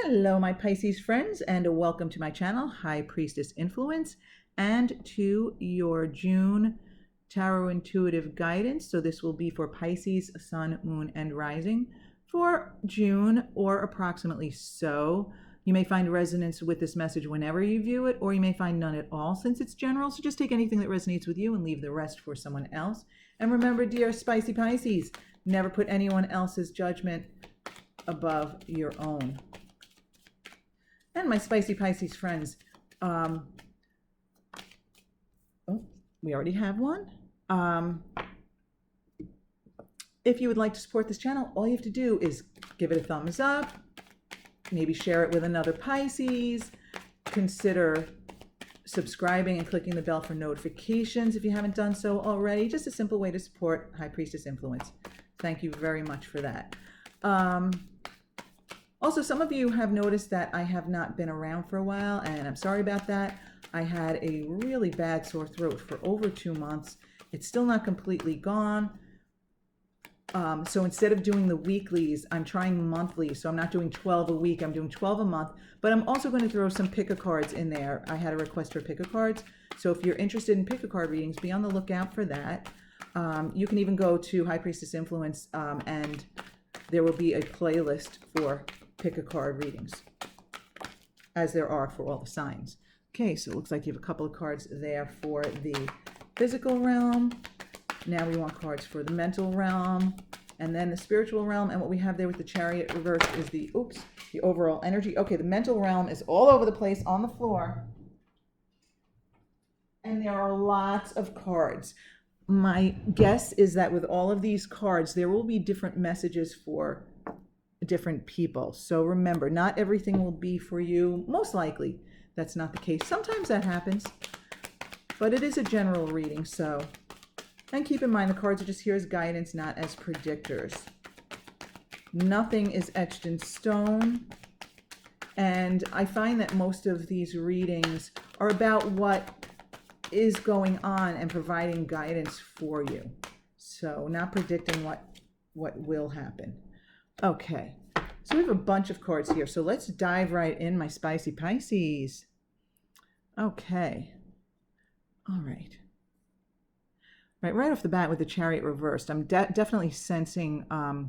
Hello, my Pisces friends, and welcome to my channel, High Priestess Influence, and to your June Tarot Intuitive Guidance. So this will be for Pisces, Sun, Moon, and Rising for June, or approximately so. You may find resonance with this message whenever you view it, or you may find none at all since it's general. So just take anything that resonates with you and leave the rest for someone else. And remember, dear spicy Pisces, never put anyone else's judgment above your own. And my spicy Pisces friends, we already have one. If you would like to support this channel, all you have to do is give it a thumbs up, maybe share it with another Pisces, consider subscribing and clicking the bell for notifications if you haven't done so already. Just a simple way to support High Priestess Influence. Thank you very much for that. Also, some of you have noticed that I have not been around for a while, and I'm sorry about that. I had a really bad sore throat for over 2 months. It's still not completely gone. So instead of doing the weeklies, I'm trying monthly. So I'm not doing 12 a week, I'm doing 12 a month. But I'm also going to throw some pick-a-cards in there. I had a request for pick-a-cards. So if you're interested in pick-a-card readings, be on the lookout for that. You can even go to High Priestess Influence, and there will be a playlist for pick-a-card readings, as there are for all the signs. Okay, so it looks like you have a couple of cards there for the physical realm. Now we want cards for the mental realm, and then the spiritual realm. And what we have there with the Chariot reverse is the overall energy. Okay, the mental realm is all over the place on the floor, and there are lots of cards. My guess is that with all of these cards, there will be different messages for different people. So remember, not everything will be for you. Most likely, that's not the case. Sometimes that happens, but it is a general reading. So, and keep in mind, the cards are just here as guidance, not as predictors. Nothing is etched in stone. And I find that most of these readings are about what is going on and providing guidance for you. So not predicting what will happen. Okay, so we have a bunch of cards here. So let's dive right in, my spicy Pisces. Okay, all right. Right off the bat with the Chariot reversed, I'm definitely sensing, I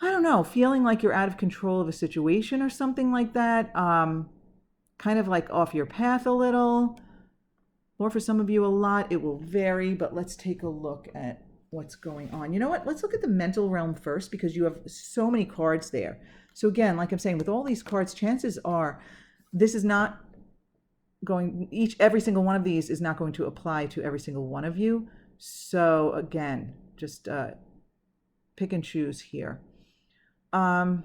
don't know, feeling like you're out of control of a situation or something like that. Kind of like off your path a little, or for some of you a lot. It will vary, but let's take a look at what's going on. You know what? Let's look at the mental realm first, because you have so many cards there. So again, like I'm saying, with all these cards, chances are this is not going, every single one of these is not going to apply to every single one of you. So again, just pick and choose here. So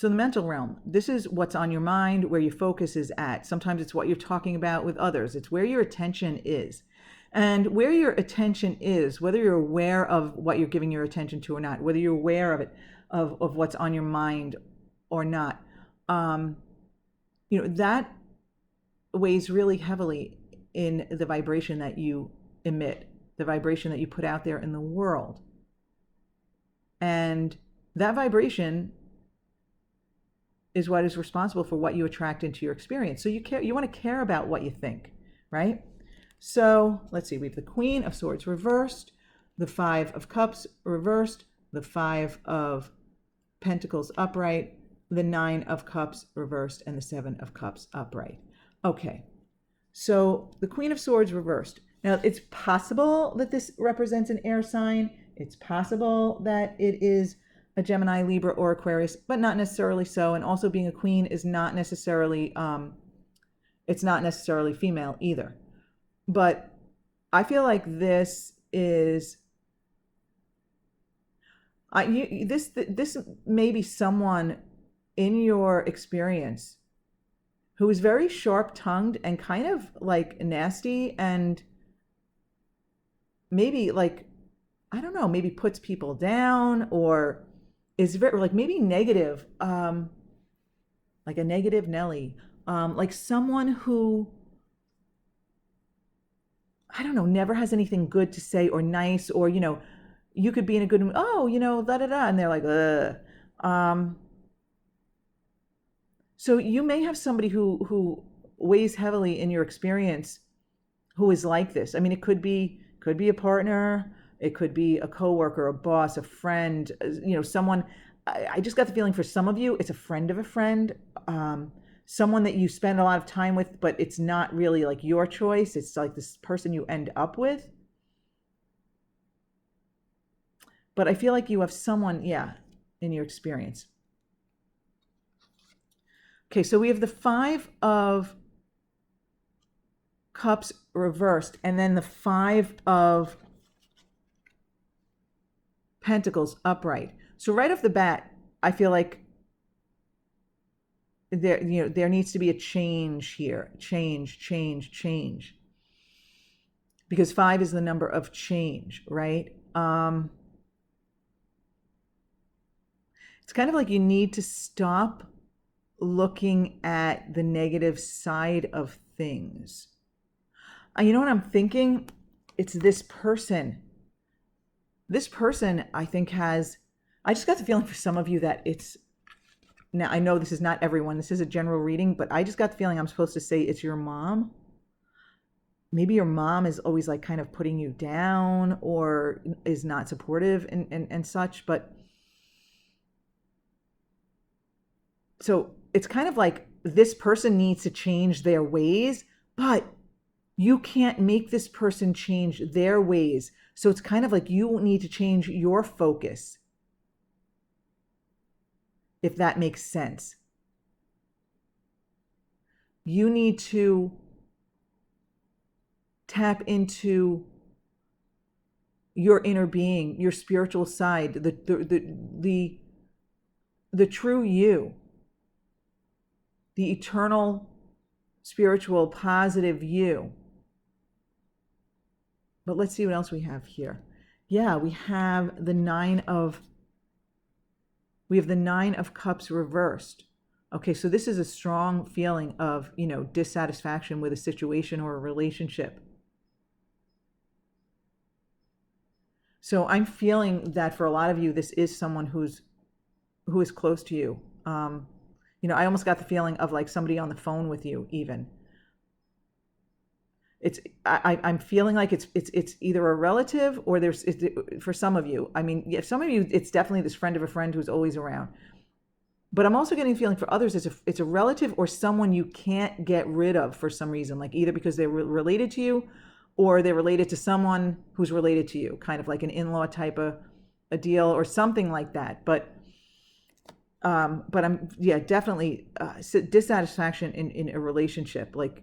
the mental realm, this is what's on your mind, where your focus is at. Sometimes it's what you're talking about with others. It's where your attention is. And where your attention is, whether you're aware of what you're giving your attention to or not, whether you're aware of it, of what's on your mind or not, that weighs really heavily in the vibration that you emit, the vibration that you put out there in the world. And that vibration is what is responsible for what you attract into your experience. So you want to care about what you think, right? So let's see, we have the Queen of Swords reversed, the Five of Cups reversed, the Five of Pentacles upright, the Nine of Cups reversed, and the Seven of Cups upright. Okay, so the Queen of Swords reversed. Now, it's possible that this represents an air sign. It's possible that it is a Gemini, Libra, or Aquarius, but not necessarily so. And also, being a queen is not necessarily, it's not necessarily female either. But I feel like this is, this may be someone in your experience who is very sharp-tongued and kind of like nasty, and maybe like, I don't know, maybe puts people down, or is very like maybe negative, like a negative Nelly, like someone who, I don't know, never has anything good to say or nice, or, you could be in a good mood, da da da, and they're like, ugh. So you may have somebody who weighs heavily in your experience who is like this. I mean, it could be a partner, it could be a coworker, a boss, a friend, someone. I just got the feeling for some of you, it's a friend of a friend, someone that you spend a lot of time with, but it's not really like your choice. It's like this person you end up with. But I feel like you have someone, in your experience. Okay, so we have the 5 of Cups reversed, and then the 5 of Pentacles upright. So right off the bat, I feel like there needs to be a change here. Change. Because 5 is the number of change, right? It's kind of like you need to stop looking at the negative side of things. You know what I'm thinking? It's this person. This person, I think, I just got the feeling for some of you that it's, now I know this is not everyone, this is a general reading, but I just got the feeling I'm supposed to say it's your mom. Maybe your mom is always like kind of putting you down or is not supportive and such, but so it's kind of like this person needs to change their ways, but you can't make this person change their ways. So it's kind of like you need to change your focus, if that makes sense. You need to tap into your inner being, your spiritual side, the true you, the eternal, spiritual, positive you. But let's see what else we have here. Yeah, we have the 9 of Cups reversed. Okay, so this is a strong feeling of, dissatisfaction with a situation or a relationship. So I'm feeling that for a lot of you, this is someone who is close to you. I almost got the feeling of like somebody on the phone with you even. I'm feeling like it's either a relative or for some of you. I mean, some of you, it's definitely this friend of a friend who's always around. But I'm also getting a feeling for others, it's a relative or someone you can't get rid of for some reason, like either because they're related to you or they're related to someone who's related to you, kind of like an in-law type of a deal or something like that. But I'm definitely dissatisfaction in a relationship, like,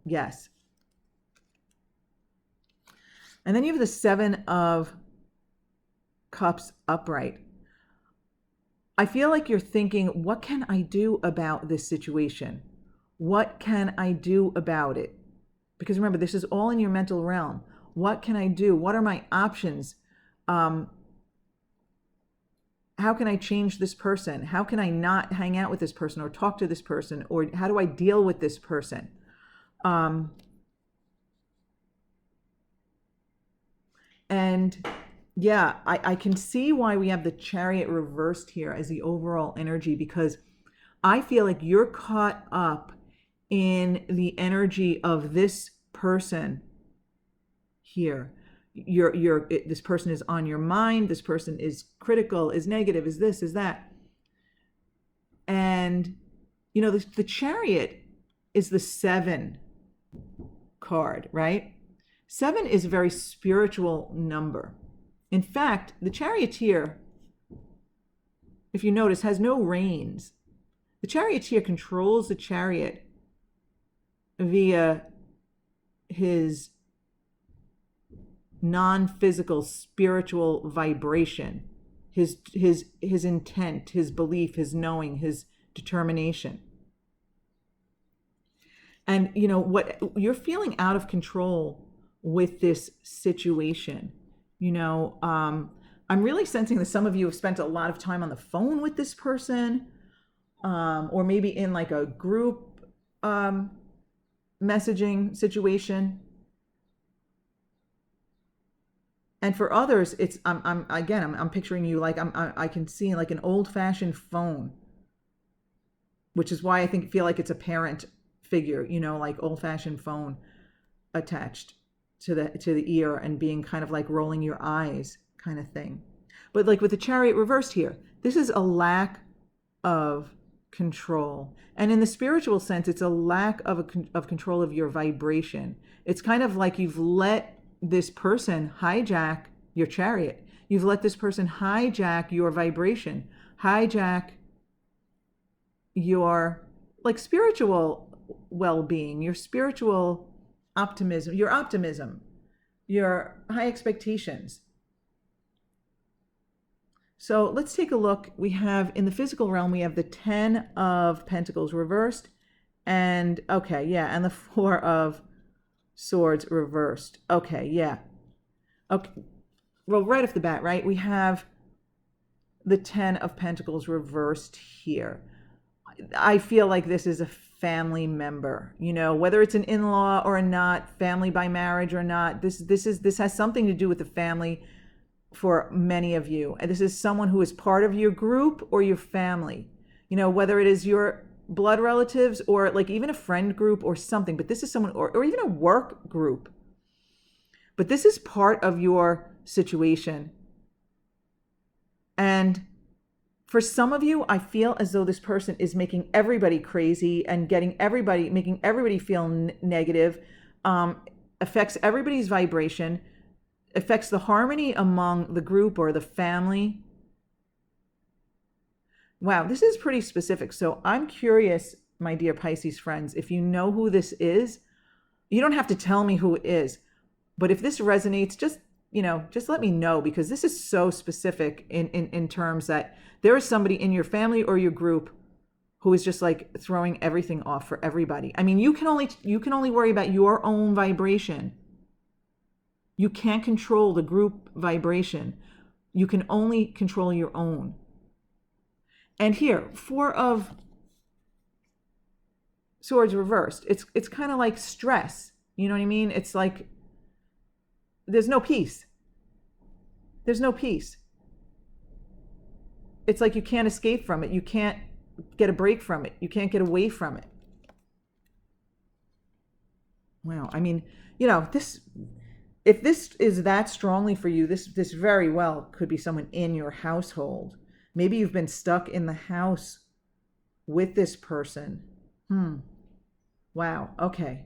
yes. And then you have the 7 of Cups upright. I feel like you're thinking, what can I do about this situation? What can I do about it? Because remember, this is all in your mental realm. What can I do? What are my options? How can I change this person? How can I not hang out with this person or talk to this person? Or how do I deal with this person? And yeah, I can see why we have the Chariot reversed here as the overall energy, because I feel like you're caught up in the energy of this person here. This person is on your mind. This person is critical, is negative, is this, is that. And, the Chariot is the 7 card, right? 7 is a very spiritual number. In fact, the Charioteer, if you notice, has no reins. The Charioteer controls the chariot via his non-physical spiritual vibration, his intent, his belief, his knowing, his determination. And what you're feeling out of control with this situation. I'm really sensing that some of you have spent a lot of time on the phone with this person, or maybe in like a group messaging situation. And for others, it's I'm picturing you like I can see like an old-fashioned phone, which is why I feel like it's a parent figure, like old-fashioned phone attached to the ear and being kind of like rolling your eyes kind of thing. But like with the Chariot reversed here, this is a lack of control. And in the spiritual sense, it's a lack of control of your vibration. It's kind of like you've let this person hijack your chariot. You've let this person hijack your vibration, hijack your like spiritual well-being, your spiritual optimism, your high expectations. So let's take a look. We have in the physical realm, we have the 10 of Pentacles reversed, and and the 4 of Swords reversed. Okay, yeah. Okay. Well, right off the bat, right? We have the 10 of Pentacles reversed here. I feel like this is a family member, whether it's an in-law or not, family by marriage or not. This has something to do with the family for many of you. And this is someone who is part of your group or your family, whether it is your blood relatives or like even a friend group or something, but this is someone or even a work group. But this is part of your situation. And for some of you, I feel as though this person is making everybody crazy and making everybody feel negative, affects everybody's vibration, affects the harmony among the group or the family. Wow, this is pretty specific. So I'm curious, my dear Pisces friends, if you know who this is. You don't have to tell me who it is, but if this resonates, just let me know, because this is so specific in terms that there is somebody in your family or your group who is just like throwing everything off for everybody. I mean, you can only worry about your own vibration. You can't control the group vibration. You can only control your own. And here, 4 of Swords reversed. It's kind of like stress. You know what I mean? It's like there's no peace. There's no peace. It's like you can't escape from it. You can't get a break from it. You can't get away from it. Wow. I mean, if this is that strongly for you, this very well could be someone in your household. Maybe you've been stuck in the house with this person. Wow. Okay.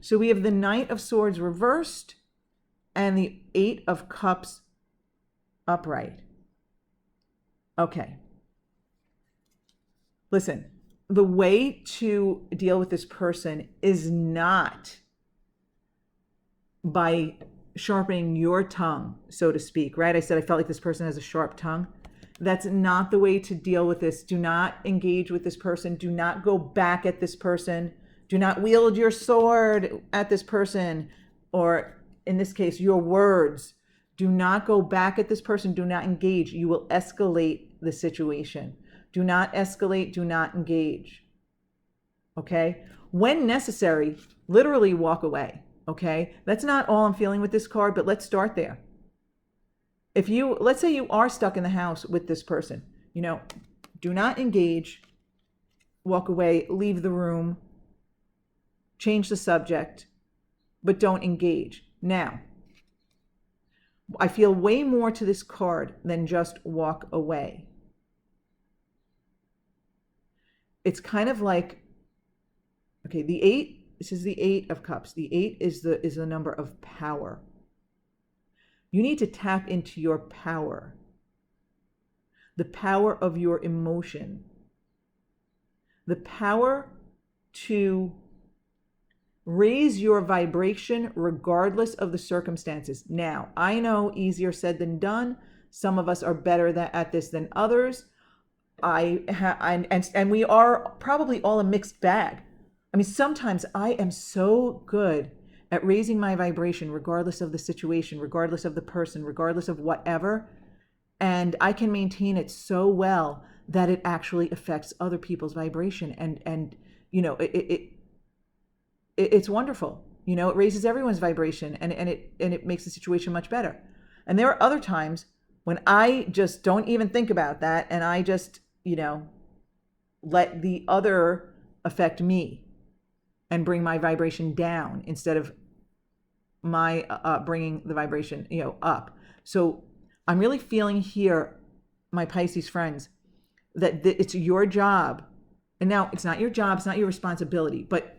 So we have the Knight of Swords reversed and the 8 of Cups upright. Okay. Listen, the way to deal with this person is not by sharpening your tongue, so to speak, right? I said I felt like this person has a sharp tongue. That's not the way to deal with this. Do not engage with this person. Do not go back at this person. Do not wield your sword at this person, or in this case, your words. Do not go back at this person. Do not engage. You will escalate the situation. Do not escalate. Do not engage. Okay? When necessary, literally walk away. Okay? That's not all I'm feeling with this card, but let's start there. Let's say you are stuck in the house with this person, do not engage, walk away, leave the room, change the subject, but don't engage. Now, I feel way more to this card than just walk away. It's kind of like, okay, the 8, this is the 8 of Cups. The 8 is the number of power. You need to tap into your power, the power of your emotion, the power to raise your vibration regardless of the circumstances. Now, I know easier said than done. Some of us are better at this than others. And we are probably all a mixed bag. I mean, sometimes I am so good at raising my vibration regardless of the situation, regardless of the person, regardless of whatever. And I can maintain it so well that it actually affects other people's vibration. And it's wonderful. It raises everyone's vibration and it makes the situation much better. And there are other times when I just don't even think about that, and I just, let the other affect me and bring my vibration down instead of my bringing the vibration, up. So I'm really feeling here, my Pisces friends, that it's your job. And now it's not your job, it's not your responsibility, but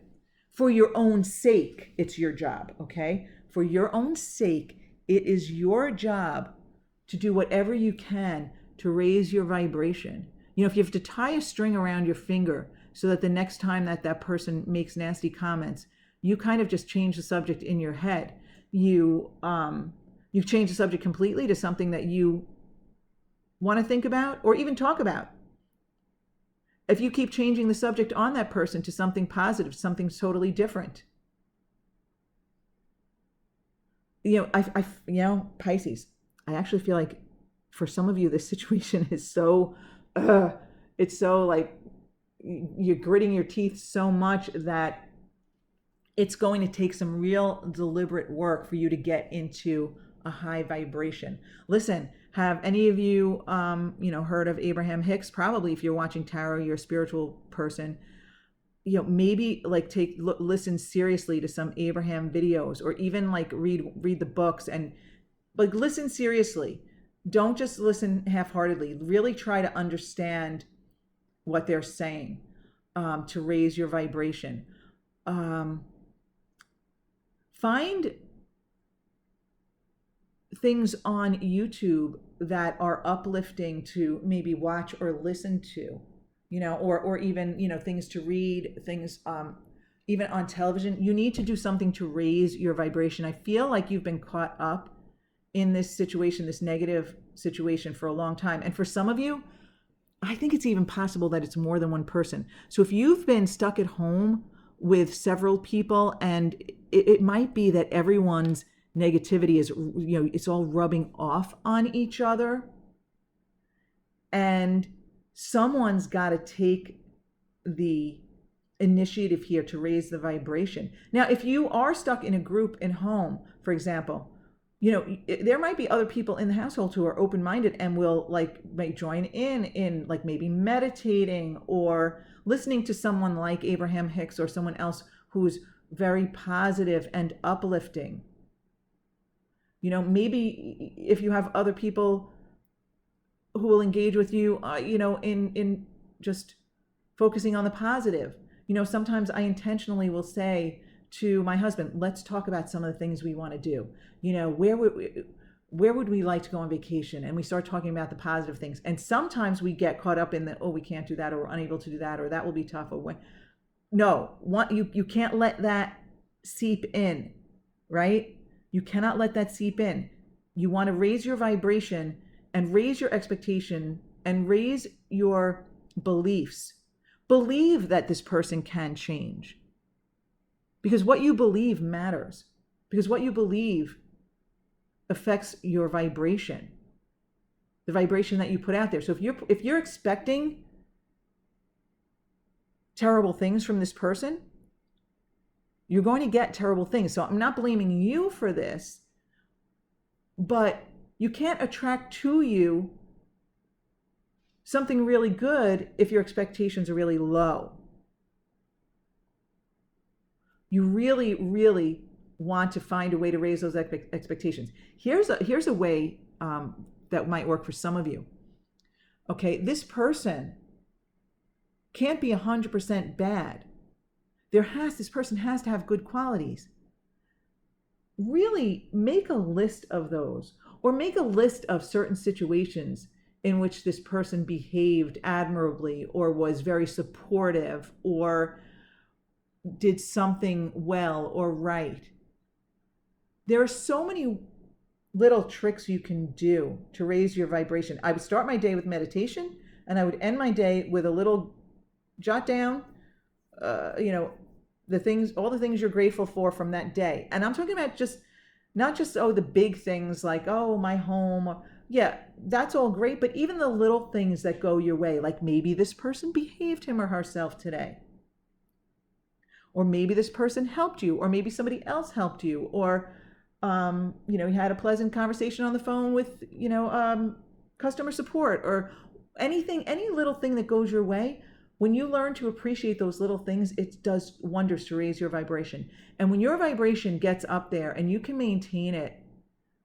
for your own sake, it's your job, okay? For your own sake, it is your job to do whatever you can to raise your vibration. If you have to tie a string around your finger so that the next time that person makes nasty comments, you kind of just change the subject in your head. You've changed the subject completely to something that you want to think about or even talk about. If you keep changing the subject on that person to something positive, something totally different. Pisces, I actually feel like for some of you, this situation is so, it's so like you're gritting your teeth so much that it's going to take some real deliberate work for you to get into a high vibration. Listen, have any of you, heard of Abraham Hicks? Probably, if you're watching tarot, you're a spiritual person. Maybe like listen seriously to some Abraham videos, or even like read the books and like listen seriously. Don't just listen half-heartedly. Really try to understand what they're saying to raise your vibration. Find things on YouTube that are uplifting to maybe watch or listen to, or even, things to read, things even on television. You need to do something to raise your vibration. I feel like you've been caught up in this situation, this negative situation for a long time. And for some of you, I think it's even possible that it's more than one person. So if you've been stuck at home with several people, and it might be that everyone's negativity is, it's all rubbing off on each other, and someone's got to take the initiative here to raise the vibration. Now, if you are stuck in a group in home, for example, there might be other people in the household who are open-minded and will may join in like maybe meditating or listening to someone like Abraham Hicks or someone else who's very positive and uplifting. Maybe if you have other people who will engage with you, in just focusing on the positive. Sometimes I intentionally will say to my husband, let's talk about some of the things we want to do. Where would we like to go on vacation? And we start talking about the positive things. And sometimes we get caught up in we can't do that, or we're unable to do that, or that will be tough. You can't let that seep in, right? You cannot let that seep in. You want to raise your vibration and raise your expectation and raise your beliefs. Believe that this person can change. Because what you believe matters. Because what you believe affects your vibration. The vibration that you put out there. So if you're expecting terrible things from this person, you're going to get terrible things. So I'm not blaming you for this, but you can't attract to you something really good if your expectations are really low. You really, really want to find a way to raise those expectations. Here's a way that might work for some of you. Okay, this person can't be 100% bad. This person has to have good qualities. Really make a list of those, or make a list of certain situations in which this person behaved admirably, or was very supportive, or did something well or right. There are so many little tricks you can do to raise your vibration. I would start my day with meditation, and I would end my day with a little jot down, all the things you're grateful for from that day. And I'm talking about not just the big things like, my home. Yeah, that's all great, but even the little things that go your way, like maybe this person behaved him or herself today. Or maybe this person helped you, or maybe somebody else helped you, or You had a pleasant conversation on the phone with, customer support, or anything, any little thing that goes your way. When you learn to appreciate those little things, it does wonders to raise your vibration. And when your vibration gets up there and you can maintain it,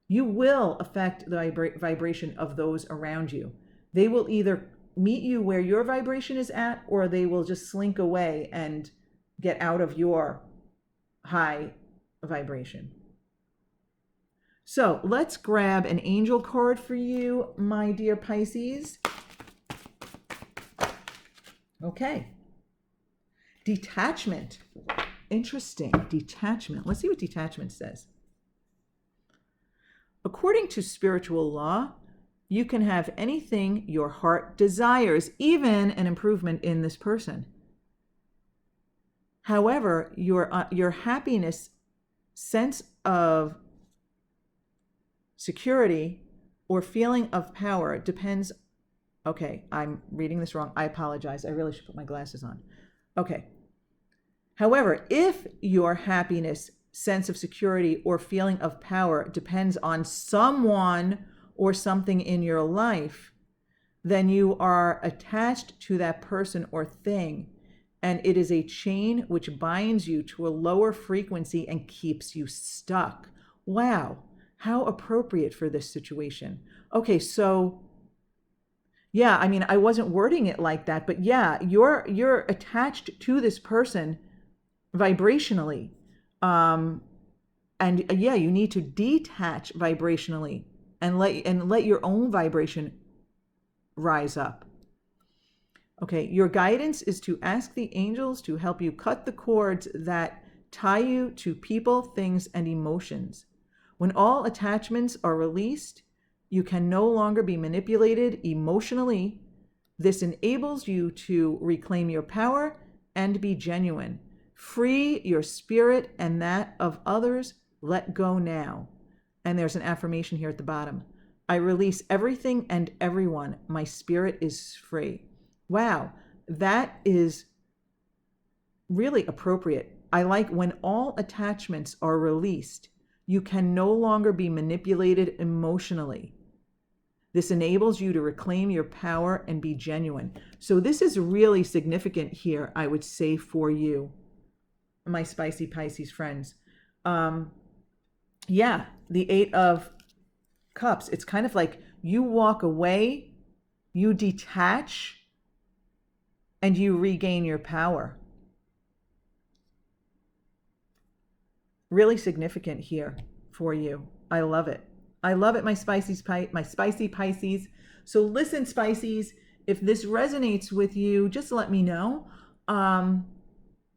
you will affect the vibration of those around you. They will either meet you where your vibration is at, or they will just slink away and get out of your high vibration. So let's grab an angel card for you, my dear Pisces. Okay. Detachment. Interesting. Detachment. Let's see what detachment says. According to spiritual law, you can have anything your heart desires, even an improvement in this person. However, your happiness, sense of security, or feeling of power depends. Okay, I'm reading this wrong. I apologize. I really should put my glasses on. Okay. However, if your happiness, sense of security, or feeling of power depends on someone or something in your life, then you are attached to that person or thing, and it is a chain which binds you to a lower frequency and keeps you stuck. Wow, how appropriate for this situation. Okay, so yeah, I mean, I wasn't wording it like that, but yeah, you're attached to this person vibrationally. And yeah, you need to detach vibrationally and let your own vibration rise up. Okay, your guidance is to ask the angels to help you cut the cords that tie you to people, things, and emotions. When all attachments are released, you can no longer be manipulated emotionally. This enables you to reclaim your power and be genuine. Free your spirit and that of others. Let go now. And there's an affirmation here at the bottom. I release everything and everyone. My spirit is free. Wow, that is really appropriate. I like when all attachments are released, you can no longer be manipulated emotionally. This enables you to reclaim your power and be genuine. So this is really significant here, I would say, for you, my spicy Pisces friends. Yeah, the 8 of Cups. It's kind of like you walk away, you detach, and you regain your power. Really significant here for you. I love it. I love it, my spicy Pisces. So listen, Spices, if this resonates with you, just let me know.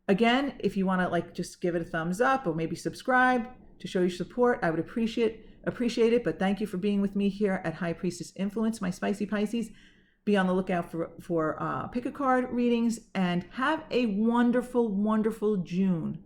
Again, if you want to just give it a thumbs up or maybe subscribe to show your support, I would appreciate it. But thank you for being with me here at High Priestess Influence, my spicy Pisces. Be on the lookout for pick a card readings, and have a wonderful, wonderful June.